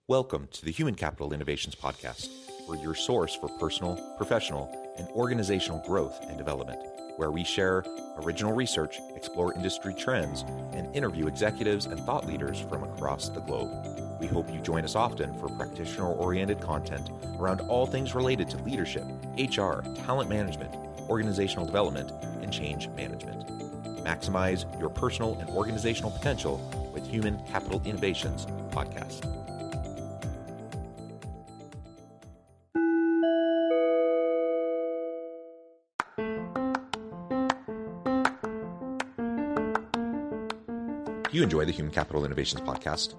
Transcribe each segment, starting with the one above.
Welcome to the Human Capital Innovations Podcast. We're your source for personal, professional, and organizational growth and development, where we share original research, explore industry trends, and interview executives and thought leaders from across the globe. We hope you join us often for practitioner-oriented content around all things related to leadership, HR, talent management, organizational development, and change management. Maximize your personal and organizational potential with Human Capital Innovations Podcast. Do you enjoy the Human Capital Innovations Podcast?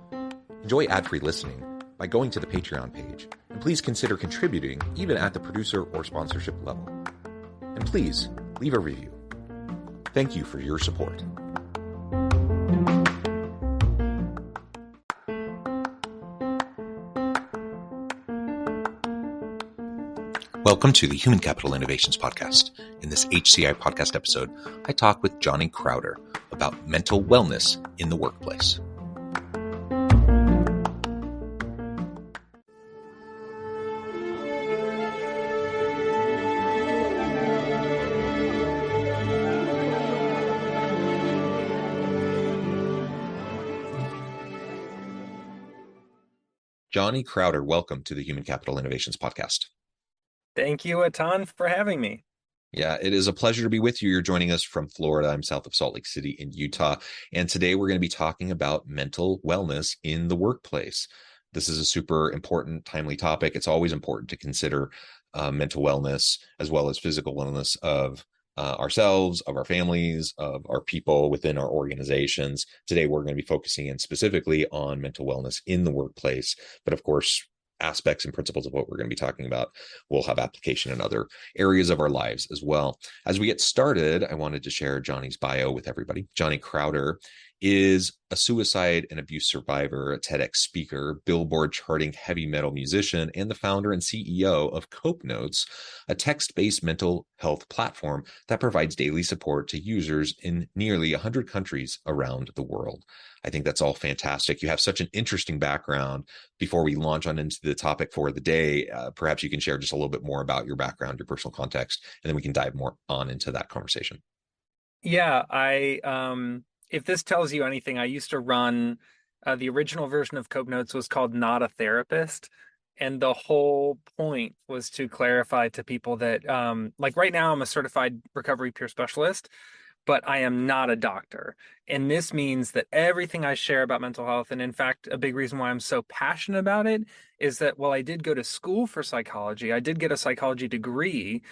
Enjoy ad-free listening by going to the Patreon page, and please consider contributing even at the producer or sponsorship level. And please leave a review. Thank you for your support. Welcome to the Human Capital Innovations Podcast. In this HCI Podcast episode, I talk with Johnny Crowder about mental wellness in the workplace. Johnny Crowder, welcome to the Human Capital Innovations Podcast. Thank you a ton for having me. Yeah, it is a pleasure to be with you. You're joining us from Florida. I'm south of Salt Lake City in Utah. And today we're going to be talking about mental wellness in the workplace. This is a super important, timely topic. It's always important to consider mental wellness as well as physical wellness of ourselves, of our families, of our people within our organizations. Today, we're going to be focusing in specifically on mental wellness in the workplace. But of course, aspects and principles of what we're going to be talking about will have application in other areas of our lives as well. As we get started, I wanted to share Johnny's bio with everybody. Johnny Crowder is a suicide and abuse survivor, a TEDx speaker, Billboard charting heavy metal musician, and the founder and CEO of Cope Notes, a text-based mental health platform that provides daily support to users in nearly 100 countries around the world. I think that's all fantastic. You have such an interesting background. Before we launch on into the topic for the day, perhaps you can share just a little bit more about your background, your personal context, and then we can dive more on into that conversation. Yeah, if this tells you anything, I used to run the original version of Cope Notes was called Not a Therapist. And the whole point was to clarify to people that, like right now, I'm a certified recovery peer specialist, but I am not a doctor. And this means that everything I share about mental health, and in fact, a big reason why I'm so passionate about it is that while I did go to school for psychology, I did get a psychology degree.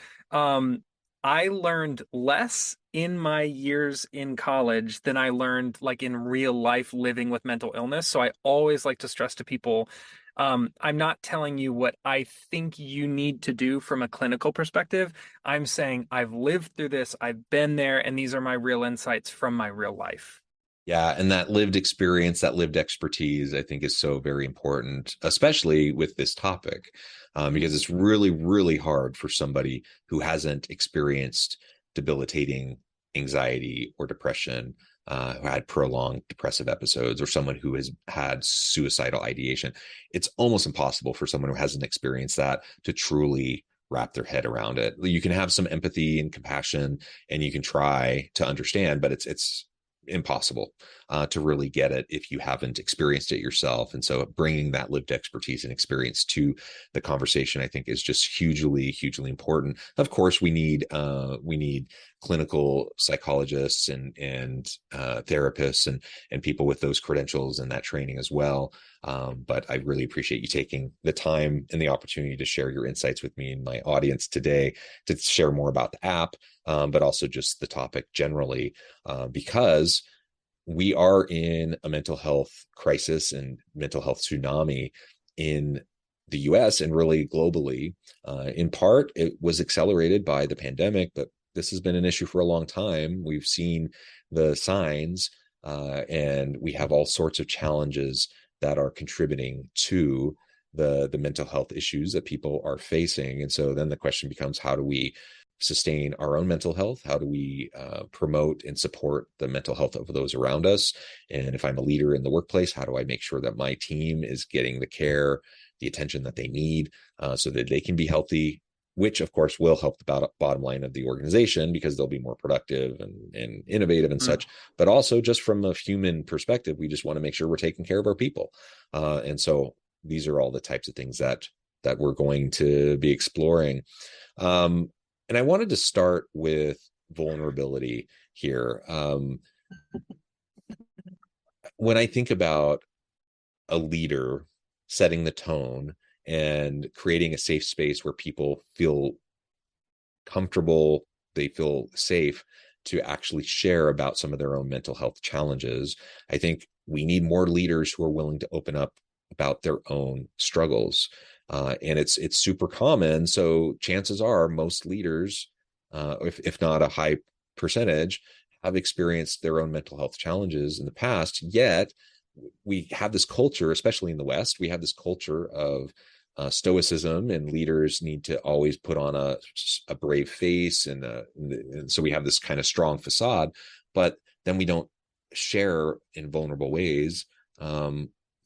I learned less in my years in college than I learned like in real life living with mental illness. So I always like to stress to people, I'm not telling you what I think you need to do from a clinical perspective. I'm saying I've lived through this, I've been there, and these are my real insights from my real life. Yeah, and that lived experience, that lived expertise, I think is so very important, especially with this topic, because it's really, really hard for somebody who hasn't experienced debilitating anxiety or depression, who had prolonged depressive episodes, or someone who has had suicidal ideation. It's almost impossible for someone who hasn't experienced that to truly wrap their head around it. You can have some empathy and compassion, and you can try to understand, but it's impossible to really get it if you haven't experienced it yourself. And so bringing that lived expertise and experience to the conversation, I think, is just hugely, hugely important. Of course, we need clinical psychologists and therapists and people with those credentials and that training as well. But I really appreciate you taking the time and the opportunity to share your insights with me and my audience today, to share more about the app, but also just the topic generally, because we are in a mental health crisis and mental health tsunami in the US and really globally. In part, it was accelerated by the pandemic, but this has been an issue for a long time. We've seen the signs, and we have all sorts of challenges that are contributing to the mental health issues that people are facing. And so then the question becomes, how do we sustain our own mental health? How do we promote and support the mental health of those around us? And if I'm a leader in the workplace, how do I make sure that my team is getting the care, the attention that they need so that they can be healthy, which of course will help the bottom line of the organization because they'll be more productive and innovative and such. But also just from a human perspective, we just want to make sure we're taking care of our people. And so these are all the types of things that we're going to be exploring. And I wanted to start with vulnerability here. When I think about a leader setting the tone and creating a safe space where people feel comfortable, they feel safe to actually share about some of their own mental health challenges, I think we need more leaders who are willing to open up about their own struggles. And it's super common. So chances are most leaders, if not a high percentage, have experienced their own mental health challenges in the past. Yet we have this culture, especially in the West, we have this culture of stoicism, and leaders need to always put on a brave face. And so we have this kind of strong facade, but then we don't share in vulnerable ways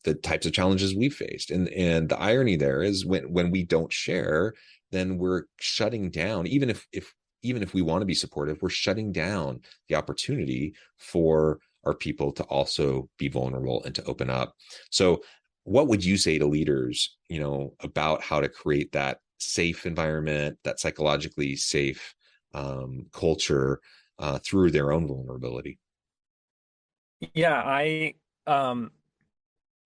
the types of challenges we've faced. And the irony there is when we don't share, then we're shutting down, even if we want to be supportive, we're shutting down the opportunity for our people to also be vulnerable and to open up. So what would you say to leaders, about how to create that safe environment, that psychologically safe culture through their own vulnerability? Yeah,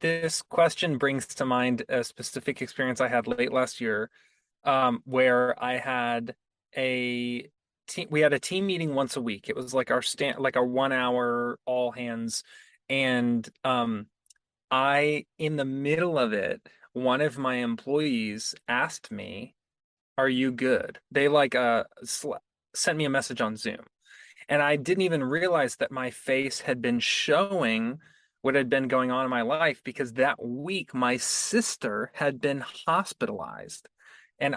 this question brings to mind a specific experience I had late last year, where I had we had a team meeting once a week. It was like our 1 hour all hands. And in the middle of it, one of my employees asked me, "Are you good?" They sent me a message on Zoom. And I didn't even realize that my face had been showing what had been going on in my life, because that week my sister had been hospitalized. And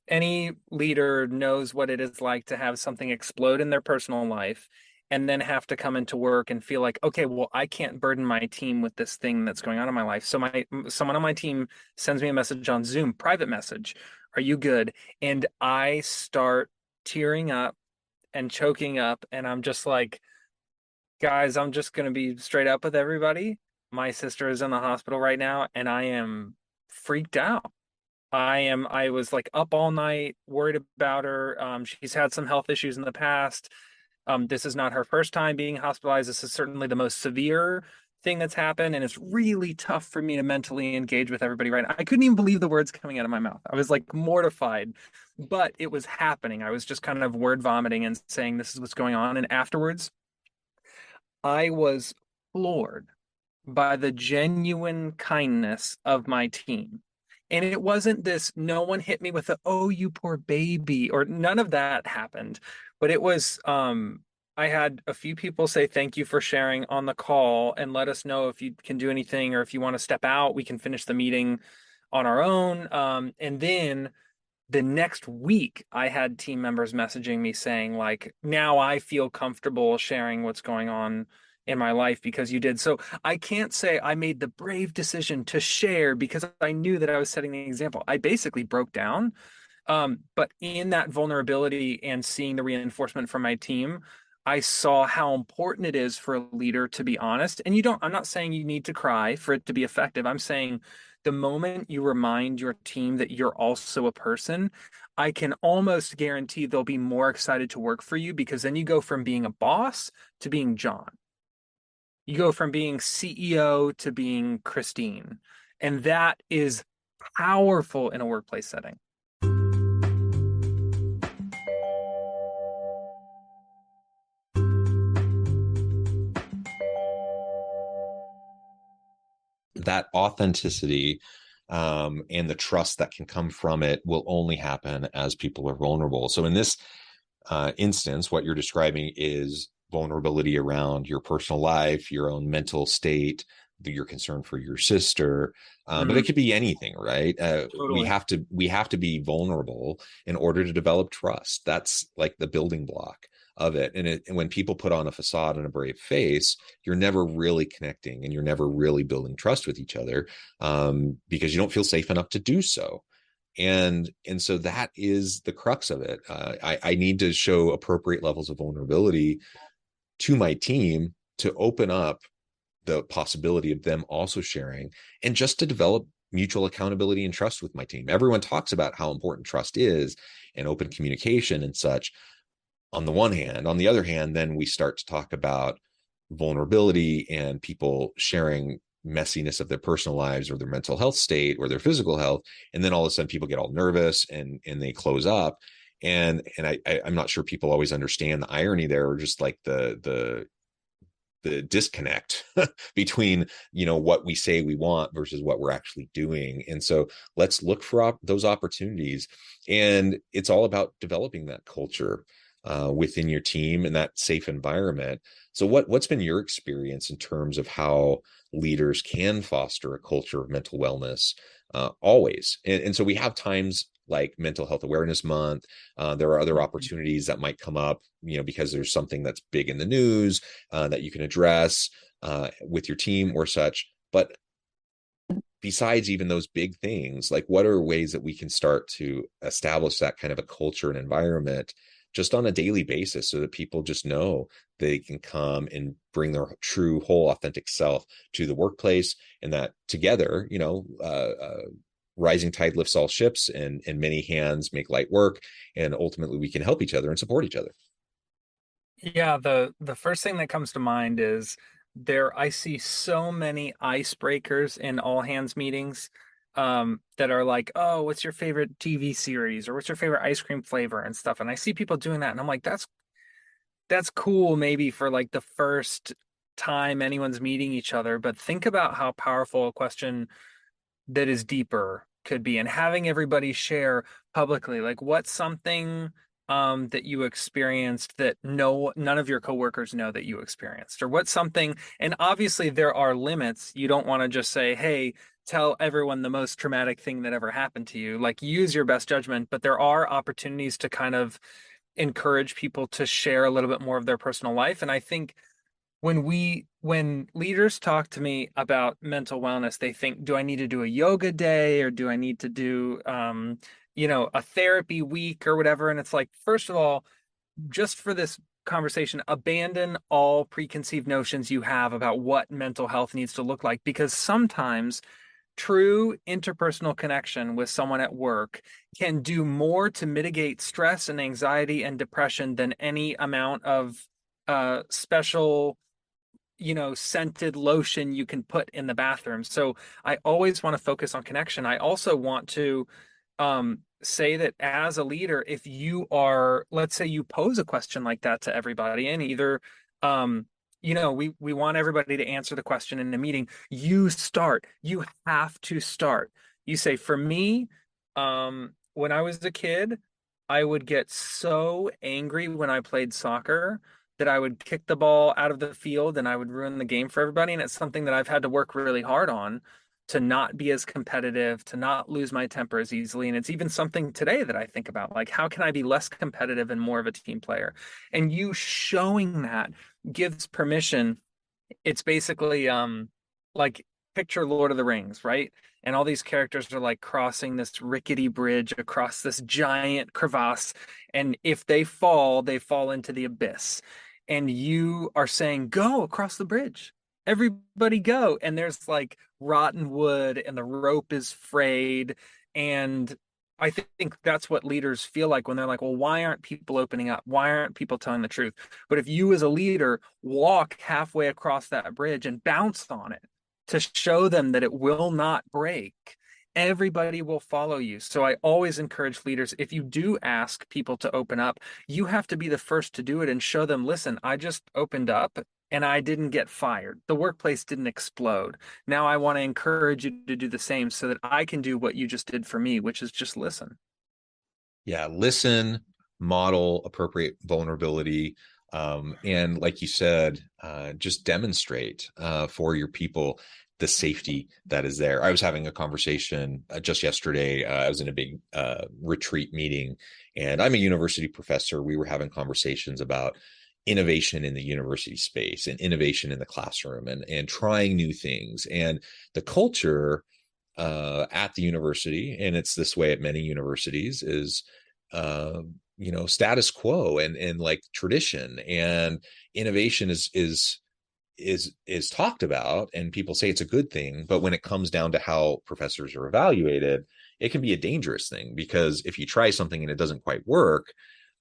any leader knows what it is like to have something explode in their personal life and then have to come into work and feel like, okay, well, I can't burden my team with this thing that's going on in my life. So someone on my team sends me a message on Zoom, private message, "Are you good?" And I start tearing up and choking up, and I'm just like, guys, I'm just going to be straight up with everybody. My sister is in the hospital right now, and I am freaked out. I was like up all night worried about her. She's had some health issues in the past. This is not her first time being hospitalized. This is certainly the most severe thing that's happened. And it's really tough for me to mentally engage with everybody right now. I couldn't even believe the words coming out of my mouth. I was like mortified, but it was happening. I was just kind of word vomiting and saying, this is what's going on. And afterwards, I was floored by the genuine kindness of my team. And it wasn't no one hit me with "oh, you poor baby," or none of that happened. But it was, I had a few people say, "Thank you for sharing on the call, and let us know if you can do anything, or if you want to step out, we can finish the meeting on our own." And then the next week, I had team members messaging me saying, like, "Now I feel comfortable sharing what's going on in my life because you did." So I can't say I made the brave decision to share because I knew that I was setting the example. I basically broke down. But in that vulnerability and seeing the reinforcement from my team, I saw how important it is for a leader to be honest. And I'm not saying you need to cry for it to be effective. I'm saying the moment you remind your team that you're also a person, I can almost guarantee they'll be more excited to work for you, because then you go from being a boss to being John. You go from being CEO to being Christine. And that is powerful in a workplace setting. That authenticity and the trust that can come from it will only happen as people are vulnerable. So in this instance, what you're describing is vulnerability around your personal life, your own mental state, your concern for your sister, but Mhm. it could be anything, right? We Totally. have to be vulnerable in order to develop trust. That's like the building block of it. And when people put on a facade and a brave face, you're never really connecting, and you're never really building trust with each other, because you don't feel safe enough to do so. And so that is the crux of it. I need to show appropriate levels of vulnerability to my team to open up the possibility of them also sharing, and just to develop mutual accountability and trust with my team. Everyone talks about how important trust is and open communication and such on the one hand. On the other hand, then we start to talk about vulnerability and people sharing messiness of their personal lives or their mental health state or their physical health, and then all of a sudden people get all nervous and they close up. I'm not sure people always understand the irony there, or just like the disconnect between, what we say we want versus what we're actually doing. And so let's look for those opportunities, and it's all about developing that culture within your team and that safe environment. So what's been your experience in terms of how leaders can foster a culture of mental wellness, always? And so we have times like Mental Health Awareness Month. There are other opportunities that might come up, because there's something that's big in the news that you can address with your team or such. But besides even those big things, like, what are ways that we can start to establish that kind of a culture and environment just on a daily basis, so that people just know they can come and bring their true, whole, authentic self to the workplace, and that together, rising tide lifts all ships, and many hands make light work, and ultimately we can help each other and support each other. Yeah, the first thing that comes to mind is I see so many icebreakers in all hands meetings that are like, "Oh, what's your favorite TV series?" or "What's your favorite ice cream flavor?" and stuff. And I see people doing that and I'm like, that's cool maybe for like the first time anyone's meeting each other, but think about how powerful a question that is deeper could be, and having everybody share publicly, like, what's something that you experienced that none of your coworkers know that you experienced, or what's something. And obviously there are limits. You don't want to just say, hey, tell everyone the most traumatic thing that ever happened to you. Like, use your best judgment, but there are opportunities to kind of encourage people to share a little bit more of their personal life. And I think when leaders talk to me about mental wellness, they think, do I need to do a yoga day, or do I need to do a therapy week or whatever? And it's like, first of all, just for this conversation, abandon all preconceived notions you have about what mental health needs to look like, because sometimes true interpersonal connection with someone at work can do more to mitigate stress and anxiety and depression than any amount of special scented lotion you can put in the bathroom. So I always want to focus on connection. I also want to say that as a leader, if you are, let's say you pose a question like that to everybody, and either we want everybody to answer the question in a meeting. You have to start. You say, for me, when I was a kid, I would get so angry when I played soccer that I would kick the ball out of the field and I would ruin the game for everybody. And it's something that I've had to work really hard on, to not be as competitive, to not lose my temper as easily. And it's even something today that I think about, like, how can I be less competitive and more of a team player? And you showing that gives permission. It's basically like, picture Lord of the Rings, right? And all these characters are like crossing this rickety bridge across this giant crevasse. And if they fall into the abyss. And you are saying, go across the bridge. Everybody go. And there's like rotten wood and the rope is frayed. And I think that's what leaders feel like when they're like, well, why aren't people opening up? Why aren't people telling the truth? But if you as a leader walk halfway across that bridge and bounce on it to show them that it will not break, everybody will follow you. So I always encourage leaders, if you do ask people to open up, you have to be the first to do it and show them, listen, I just opened up and I didn't get fired. The workplace didn't explode. Now I want to encourage you to do the same so that I can do what you just did for me, which is just listen. Yeah, listen, model appropriate vulnerability, and like you said, just demonstrate for your people the safety that is there. I was having a conversation just yesterday. I was in a big retreat meeting, and I'm a university professor. We were having conversations about innovation in the university space and innovation in the classroom, and trying new things. And the culture at the university, and it's this way at many universities, is status quo and like tradition, and innovation is talked about, and people say it's a good thing, but when it comes down to how professors are evaluated, it can be a dangerous thing, because if you try something and it doesn't quite work,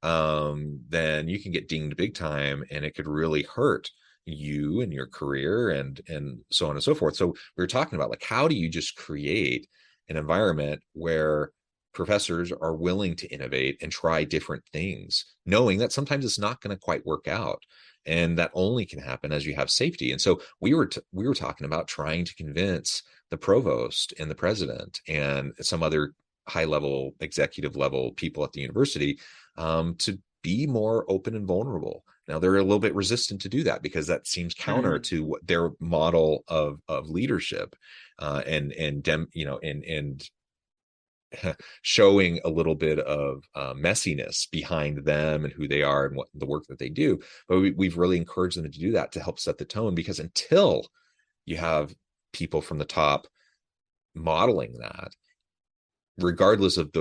then you can get dinged big time, and it could really hurt you and your career, and so on and so forth. So we were talking about, like, how do you just create an environment where professors are willing to innovate and try different things, knowing that sometimes it's not going to quite work out, and that only can happen as you have safety. And so we were talking about trying to convince the provost and the president and some other high level, executive level people at the university to be more open and vulnerable. Now, they're a little bit resistant to do that, because that seems counter to what their model of leadership, and showing a little bit of messiness behind them and who they are and what the work that they do. But we've really encouraged them to do that, to help set the tone, because until you have people from the top modeling that, regardless of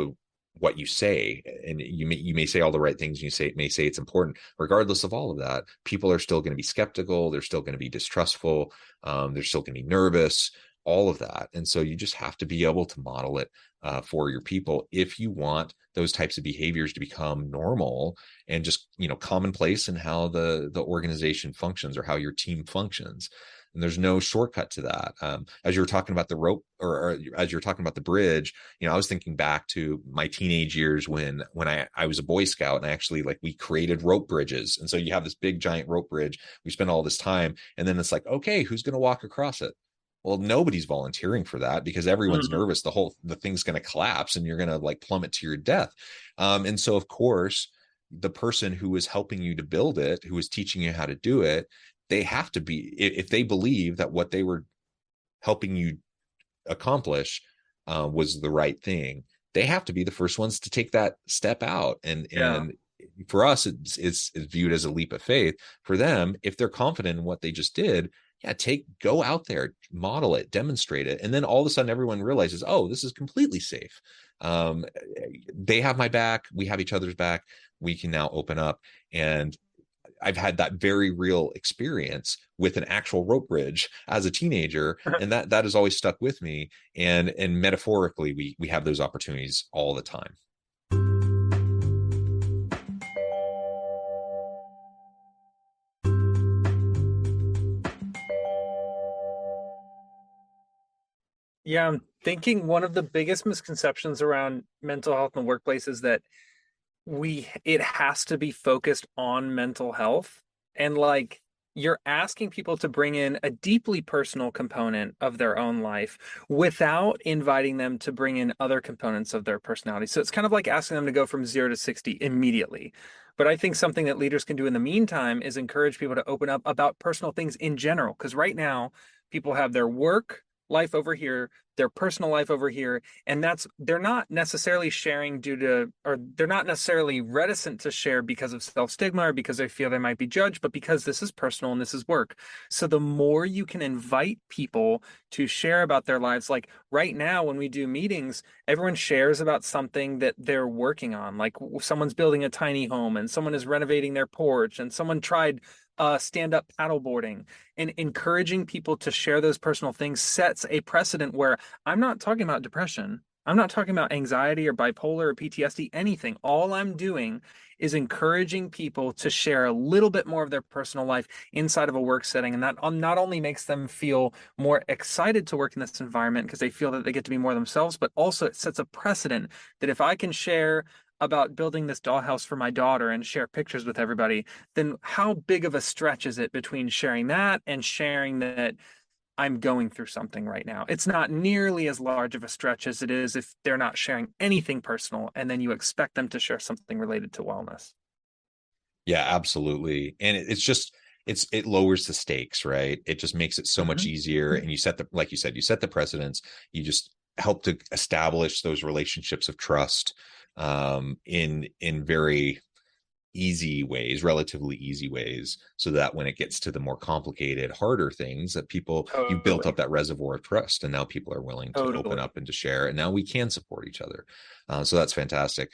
what you say, and you may say all the right things, and may say it's important, regardless of all of that, people are still going to be skeptical, they're still going to be distrustful, they're still going to be nervous, all of that. And so you just have to be able to model it for your people, if you want those types of behaviors to become normal and just commonplace in how the organization functions, or how your team functions. And there's no shortcut to that. As you were talking about the rope, or as you were talking about the bridge, I was thinking back to my teenage years when I was a Boy Scout, and I actually, like, we created rope bridges. And so you have this big giant rope bridge. We spend all this time, and then it's like, okay, who's going to walk across it? Well, nobody's volunteering for that, because everyone's nervous. The thing's going to collapse, and you're going to, like, plummet to your death. And so, of course, the person who is helping you to build it, who is teaching you how to do it, they have to be, if they believe that what they were helping you accomplish was the right thing, they have to be the first ones to take that step out. And for us, it's viewed as a leap of faith. For them, if they're confident in what they just did, go out there, model it, demonstrate it. And then all of a sudden everyone realizes, oh, this is completely safe. They have my back. We have each other's back. We can now open up. And I've had that very real experience with an actual rope bridge as a teenager. And that has always stuck with me. And metaphorically, we have those opportunities all the time. Yeah, I'm thinking one of the biggest misconceptions around mental health in the workplace is that it has to be focused on mental health. And, like, you're asking people to bring in a deeply personal component of their own life without inviting them to bring in other components of their personality. So it's kind of like asking them to go from 0 to 60 immediately. But I think something that leaders can do in the meantime is encourage people to open up about personal things in general. Because right now, people have their work life over here, their personal life over here, and they're not necessarily sharing or they're not necessarily reticent to share because of self-stigma or because they feel they might be judged, but because this is personal and this is work. So the more you can invite people to share about their lives, like right now when we do meetings, everyone shares about something that they're working on. Like someone's building a tiny home, and someone is renovating their porch, and someone tried stand-up paddleboarding. And encouraging people to share those personal things sets a precedent where I'm not talking about depression. I'm not talking about anxiety or bipolar or PTSD, anything. All I'm doing is encouraging people to share a little bit more of their personal life inside of a work setting. And that not only makes them feel more excited to work in this environment because they feel that they get to be more themselves, but also it sets a precedent that if I can share about building this dollhouse for my daughter and share pictures with everybody, then how big of a stretch is it between sharing that and sharing that I'm going through something right now? It's not nearly as large of a stretch as it is if they're not sharing anything personal, and then you expect them to share something related to wellness. Yeah, absolutely. And it lowers the stakes, right? It just makes it so much easier. And you set the, like you said, you set the precedents. You just help to establish those relationships of trust in very easy ways, relatively easy ways, so that when it gets to the more complicated, harder things, that people, you've built up Totally. that reservoir of trust, and now people are willing to open Totally. up and to share, and now we can support each other. So that's fantastic.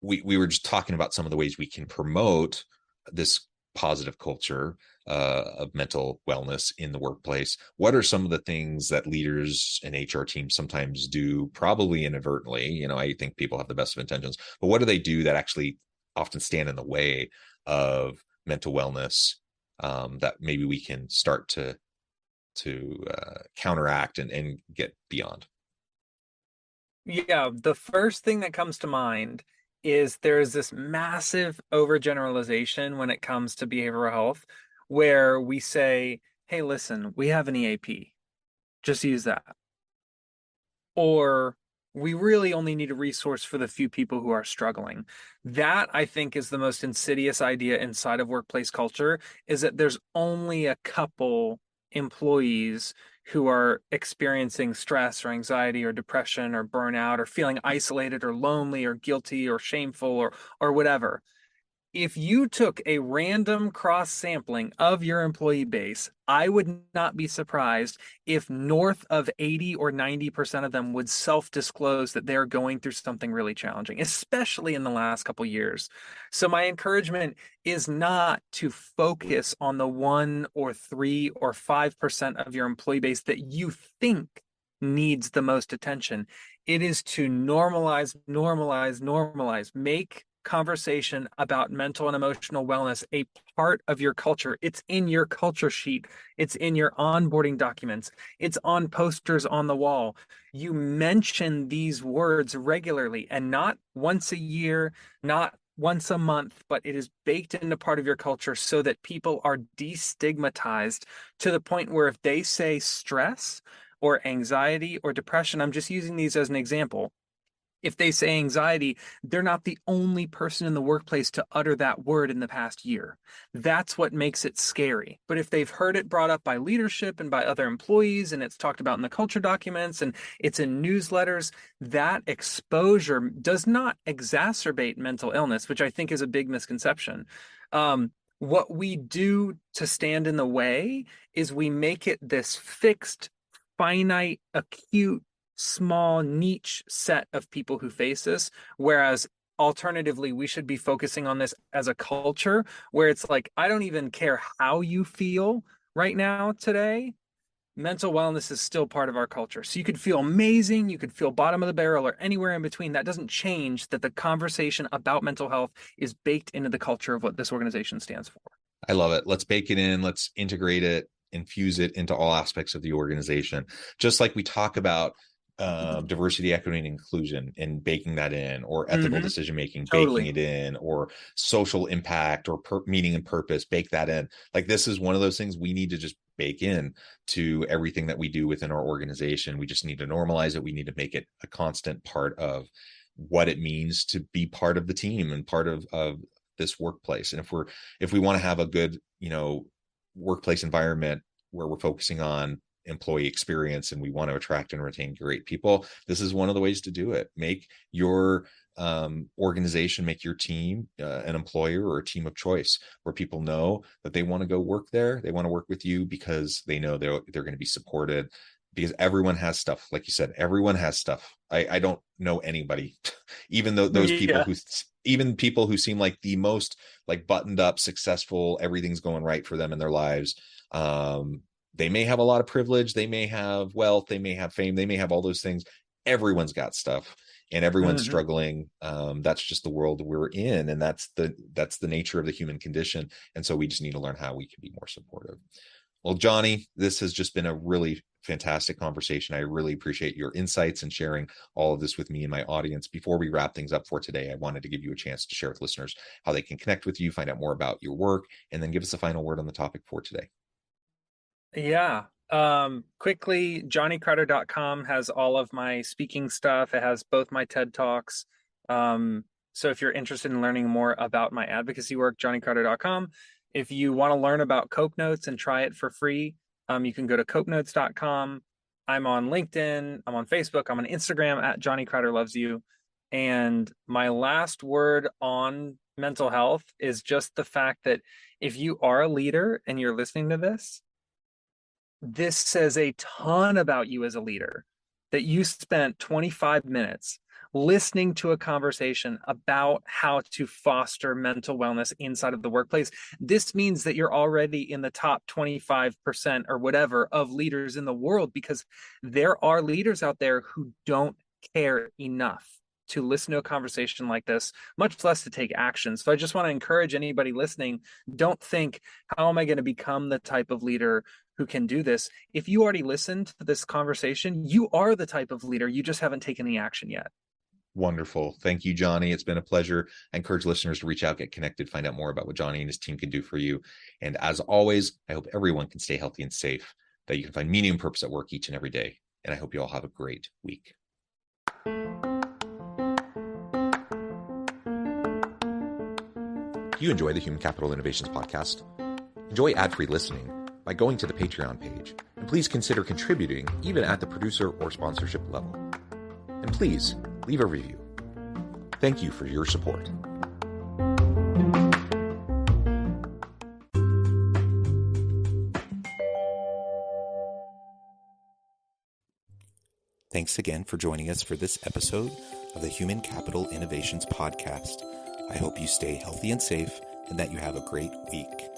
We were just talking about some of the ways we can promote this positive culture of mental wellness in the workplace. What are some of the things that leaders and HR teams sometimes do, probably inadvertently? I think people have the best of intentions, but what do they do that actually often stand in the way of mental wellness, that maybe we can start to counteract and get beyond? Yeah, the first thing that comes to mind is there's this massive overgeneralization when it comes to behavioral health, where we say, hey, listen, we have an EAP, just use that. Or we really only need a resource for the few people who are struggling. That, I think, is the most insidious idea inside of workplace culture, is that there's only a couple employees who are experiencing stress or anxiety or depression or burnout or feeling isolated or lonely or guilty or shameful or whatever. If you took a random cross sampling of your employee base, I would not be surprised if north of 80 or 90% of them would self-disclose that they're going through something really challenging, especially in the last couple years. So my encouragement is not to focus on the 1 or 3 or 5% of your employee base that you think needs the most attention. It is to normalize, normalize, normalize, make conversation about mental and emotional wellness a part of your culture. It's in your culture sheet. It's in your onboarding documents. It's on posters on the wall. You mention these words regularly, and not once a year, not once a month, but it is baked into part of your culture so that people are destigmatized to the point where if they say stress or anxiety or depression, I'm just using these as an example, if they say anxiety, they're not the only person in the workplace to utter that word in the past year. That's what makes it scary. But if they've heard it brought up by leadership and by other employees, and it's talked about in the culture documents and it's in newsletters, that exposure does not exacerbate mental illness, which I think is a big misconception. What we do to stand in the way is we make it this fixed, finite, acute, small niche set of people who face this, whereas alternatively we should be focusing on this as a culture where it's like, I don't even care how you feel right now today, mental wellness is still part of our culture. So you could feel amazing, you could feel bottom of the barrel, or anywhere in between. That doesn't change that the conversation about mental health is baked into the culture of what this organization stands for. I love it. Let's bake it in. Let's integrate it, infuse it into all aspects of the organization. Just like we talk about diversity, equity, and inclusion, and baking that in, or ethical Mm-hmm. decision making, baking Totally. it in, or social impact, or meaning and purpose, bake that in. Like, this is one of those things we need to just bake in to everything that we do within our organization. We just need to normalize it. We need to make it a constant part of what it means to be part of the team and part of this workplace. And if we want to have a good, workplace environment where we're focusing on employee experience and we want to attract and retain great people, this is one of the ways to do it. Make your organization, make your team an employer or a team of choice, where people know that they want to go work there. They want to work with you because they know they're going to be supported, because everyone has stuff. Like you said, everyone has stuff. I don't know anybody, even though those people Yeah. who, even people who seem like the most like buttoned up, successful, everything's going right for them in their lives. They may have a lot of privilege, they may have wealth, they may have fame, they may have all those things. Everyone's got stuff, and everyone's Mm-hmm. struggling. That's just the world we're in, and that's the nature of the human condition. And so we just need to learn how we can be more supportive. Well, Johnny, this has just been a really fantastic conversation. I really appreciate your insights and sharing all of this with me and my audience. Before we wrap things up for today, I wanted to give you a chance to share with listeners how they can connect with you, find out more about your work, and then give us a final word on the topic for today. Yeah. Quickly, johnnycrowder.com has all of my speaking stuff. It has both my TED Talks. So if you're interested in learning more about my advocacy work, johnnycrowder.com. If you want to learn about Cope Notes and try it for free, you can go to copenotes.com. I'm on LinkedIn. I'm on Facebook. I'm on Instagram at Johnny Crowder Loves You. And my last word on mental health is just the fact that if you are a leader and you're listening to this says a ton about you as a leader, that you spent 25 minutes listening to a conversation about how to foster mental wellness inside of the workplace. This means that you're already in the top 25% or whatever of leaders in the world, because there are leaders out there who don't care enough to listen to a conversation like this, much less to take action. So I just want to encourage anybody listening, don't think, how am I going to become the type of leader who can do this? If you already listened to this conversation, you are the type of leader. You just haven't taken the action yet. Wonderful. Thank you, Johnny. It's been a pleasure. I encourage listeners to reach out, get connected, find out more about what Johnny and his team can do for you. And as always, I hope everyone can stay healthy and safe, that you can find meaning and purpose at work each and every day. And I hope you all have a great week. If you enjoy the Human Capital Innovations podcast, enjoy ad-free listening by going to the Patreon page, and please consider contributing even at the producer or sponsorship level. And please leave a review. Thank you for your support. Thanks again for joining us for this episode of the Human Capital Innovations podcast. I hope you stay healthy and safe and that you have a great week.